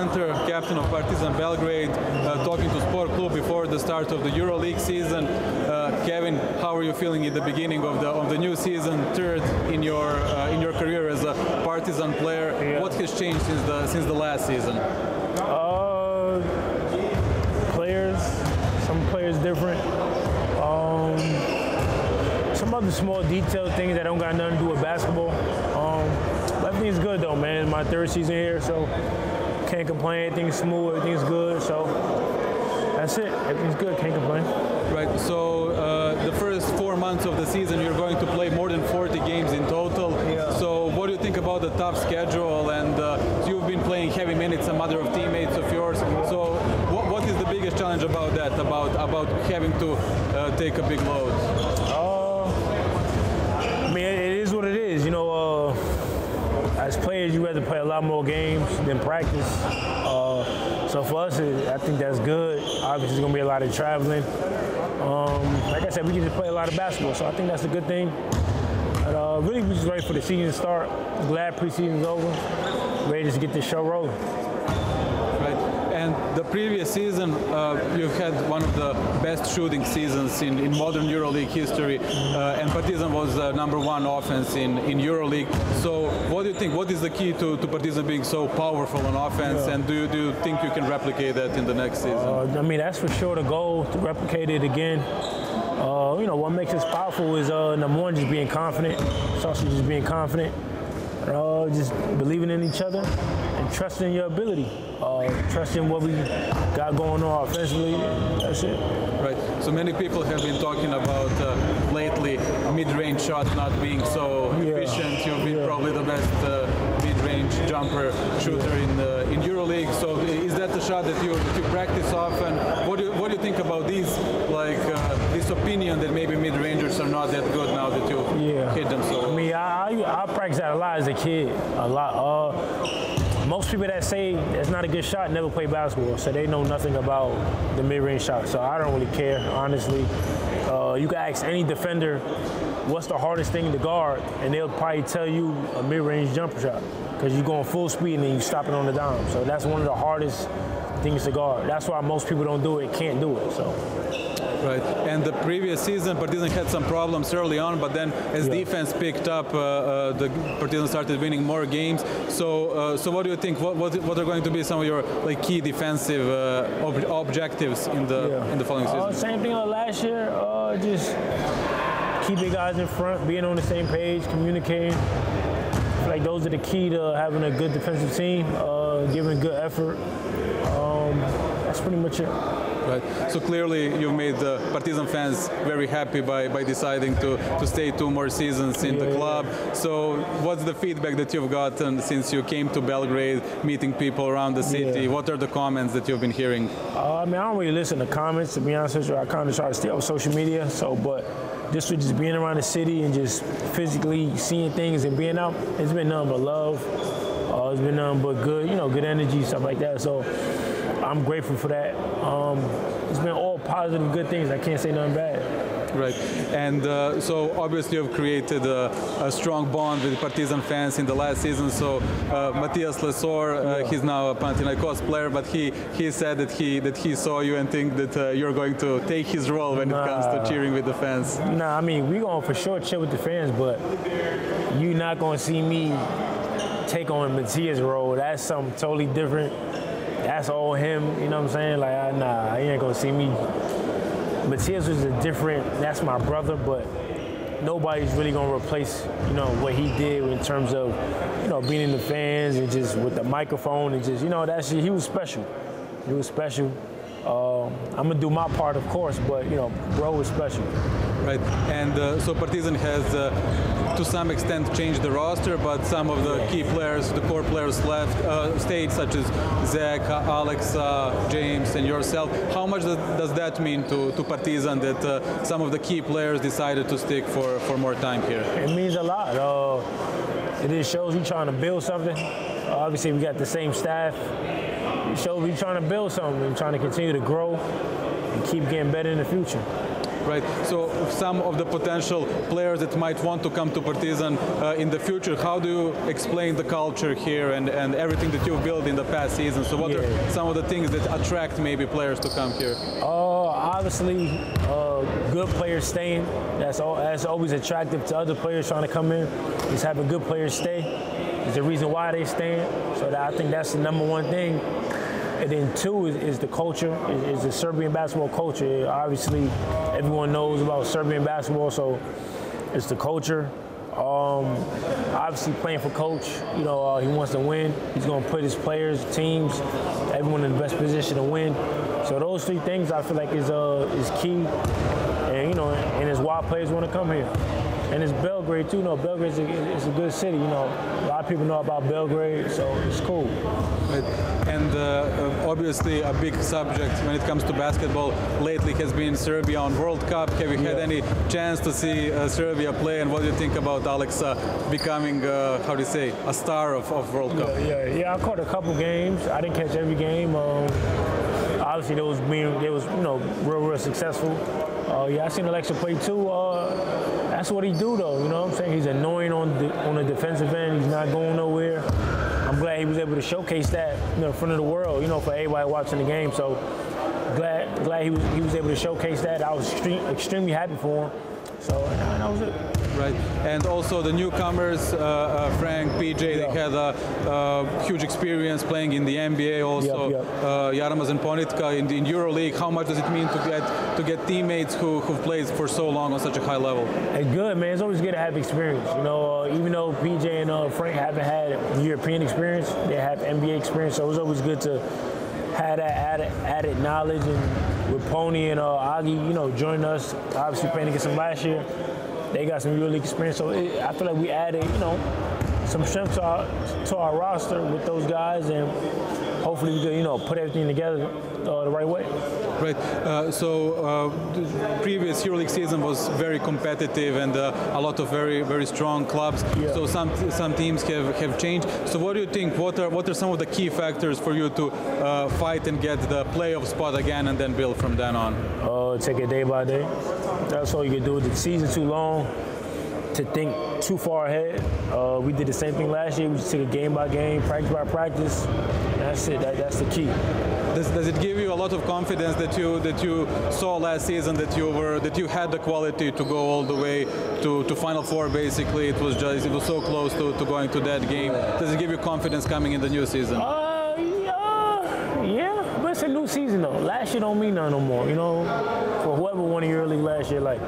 Gunter, captain of Partizan Belgrade, talking to Sport Klub before the start of the EuroLeague season. Kevin, how are you feeling at the beginning of the new season? Third in your career as a Partizan player. Yeah. What has changed since the last season? Some players different. Some other small detailed things that don't got nothing to do with basketball. But everything's good though, man. My third season here, so can't complain. Everything's smooth, everything's good. So that's it. Everything's good. Can't complain. Right. So the first 4 months of the season, you're going to play more than 40 games in total. Yeah. So what do you think about the tough schedule? And you've been playing heavy minutes, some other of teammates of yours. So what is the biggest challenge about that? About having to take a big load? I mean, it is what it is. You know, as players, you have to play a lot more games than practice. So for us, I think that's good. Obviously, there's going to be a lot of traveling. Like I said, we get to play a lot of basketball, so I think that's a good thing. But really, we're just ready for the season to start. Glad preseason's over. Ready to get this show rolling. And the previous season, you've had one of the best shooting seasons in modern EuroLeague history, and Partizan was #1 offense in EuroLeague. So what do you think? What is the key to Partizan being so powerful on offense, and do you think you can replicate that in the next season? I mean, that's for sure the goal, to replicate it again. You know, what makes us powerful is, number one, just being confident. It's also just being confident. Just believing in each other and trusting your ability. Trusting what we got going on offensively. That's it. Right. So many people have been talking about lately mid-range shot not being so efficient. You've been probably the best mid-range jumper shooter in EuroLeague. So is that the shot that you practice often? What do you think about these, like this opinion that maybe mid-rangers are not that good now that you hit them so well? I mean, I practiced that a lot as a kid. A lot. Most people that say it's not a good shot never play basketball, so they know nothing about the mid-range shot. So I don't really care, honestly. You can ask any defender what's the hardest thing to guard, and they'll probably tell you a mid-range jumper shot, because you're going full speed and then you stop it on the dime. So that's one of the hardest things to guard. That's why most people don't do it, can't do it. So. Right, and the previous season, Partizan had some problems early on, but then as defense picked up, the Partizan started winning more games. So, what do you think? What are going to be some of your key defensive objectives in the following season? Same thing like last year. Just keeping guys in front, being on the same page, communicating. I feel like those are the key to having a good defensive team. Giving good effort. That's pretty much it. Right. So clearly you've made the Partizan fans very happy by deciding to stay 2 more seasons in the club. So what's the feedback that you've gotten since you came to Belgrade, meeting people around the city? What are the comments that you've been hearing? I mean, I don't really listen to comments, to be honest with you. I kind of try to stay off social media. But just being around the city and just physically seeing things and being out, it's been nothing but love. It's been nothing but good, good energy, stuff like that. So I'm grateful for that. It's been all positive, good things. I can't say nothing bad. Right, and so obviously you've created a strong bond with Partizan fans in the last season. So Matthias Lesor, he's now a Panathinaikos player, but he said that he saw you and think that you're going to take his role when it comes to cheering with the fans. Nah, I mean, we're going to for sure cheer with the fans, but you're not going to see me take on Matthias' role. That's something totally different. That's all him, you know what I'm saying? Like, nah, he ain't gonna see me. Matthias is that's my brother, but nobody's really gonna replace, what he did in terms of, being in the fans and just with the microphone and just, he was special. He was special. I'm gonna do my part, of course, but, bro was special. Right, and so Partizan has, to some extent, changed the roster, but some of the key players, the core players stayed, such as Zach, Alex, James, and yourself. How much does that mean to Partizan that some of the key players decided to stick for more time here? It means a lot. It just shows we trying to build something. Obviously, we got the same staff. It shows we trying to build something. We're trying to continue to grow and keep getting better in the future. Right. So some of the potential players that might want to come to Partizan in the future, how do you explain the culture here and everything that you've built in the past season? So what are some of the things that attract maybe players to come here? Obviously, good players staying. That's always attractive to other players trying to come in. Is having good players stay. Is the reason why they staying. So I think that's the number one thing. And then two is the culture, is the Serbian basketball culture. Obviously, everyone knows about Serbian basketball, so it's the culture. Obviously, playing for coach, you know, he wants to win. He's going to put his players, teams, everyone in the best position to win. So those three things I feel like is key, and you know, and it's why players want to come here. And it's Belgrade too. You know, Belgrade is a good city. You know, a lot of people know about Belgrade, so it's cool. Right. And obviously, a big subject when it comes to basketball lately has been Serbia on World Cup. Have you had any chance to see Serbia play? And what do you think about Alex becoming, how do you say, a star of World Cup? Yeah. I caught a couple games. I didn't catch every game. Obviously, they was you know real successful. I seen Alexa play too. That's what he do though. You know what I'm saying? He's annoying on the defensive end. He's not going nowhere. I'm glad he was able to showcase that, you know, in front of the world, you know, for everybody watching the game. So glad he was able to showcase that. I was extremely happy for him. So that was it. Right, and also the newcomers, Frank, PJ, they had a huge experience playing in the NBA. Also, Jaramaz and Ponitka in EuroLeague. How much does it mean to get teammates who've played for so long on such a high level? It's good, man. It's always good to have experience. You know, even though PJ and Frank haven't had European experience, they have NBA experience. So it's always good to have that added knowledge. And with Pony and Augie, you know, joining us, obviously playing against them last year. They got some EuroLeague experience, so I feel like we added, you know, some strength to our roster with those guys, and hopefully we can, you know, put everything together the right way. Right. The previous EuroLeague season was very competitive and a lot of very strong clubs. So some teams have changed. So what do you think? What are some of the key factors for you to fight and get the playoff spot again, and then build from then on? Take it day by day. That's all you can do. The season's too long to think too far ahead. We did the same thing last year. We just took it game by game, practice by practice. That's it. That's the key. Does it give you a lot of confidence that you saw last season that you had the quality to go all the way to Final Four? Basically, it was so close to going to that game. Does it give you confidence coming in the new season? Yeah, but it's a new season though. Last year don't mean nothing no more. You know, for whoever won the EuroLeague last year, like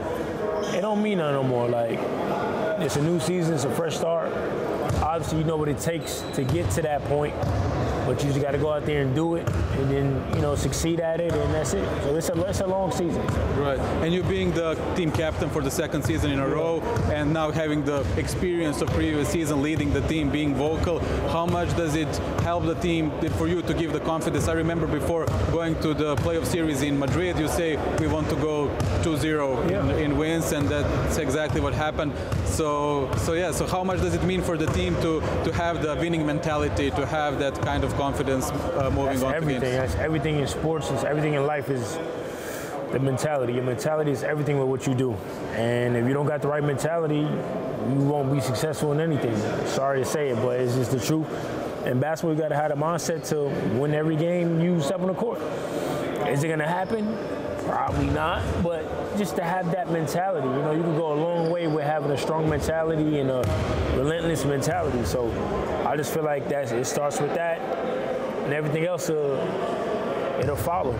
it don't mean nothing no more. Like it's a new season, it's a fresh start. Obviously, you know what it takes to get to that point, but you just got to go out there and do it, and then, you know, succeed at it, and that's it. So it's a long season. Right, and you being the team captain for the second season in a row, and now having the experience of previous season, leading the team, being vocal, how much does it help the team for you to give the confidence? I remember before going to the playoff series in Madrid, you say we want to go 2-0 in wins, and that's exactly what happened. So how much does it mean for the team to have the winning mentality, to have that kind of confidence moving on to games? That's everything in sports. It's everything in life is the mentality. Your mentality is everything with what you do. And if you don't got the right mentality, you won't be successful in anything. Sorry to say it, but it's just the truth. In basketball, you got to have the mindset to win every game you step on the court. Is it going to happen? Probably not, but just to have that mentality, you know, you can go a long way with having a strong mentality and a relentless mentality. So I just feel like it starts with that, and everything else, it'll follow.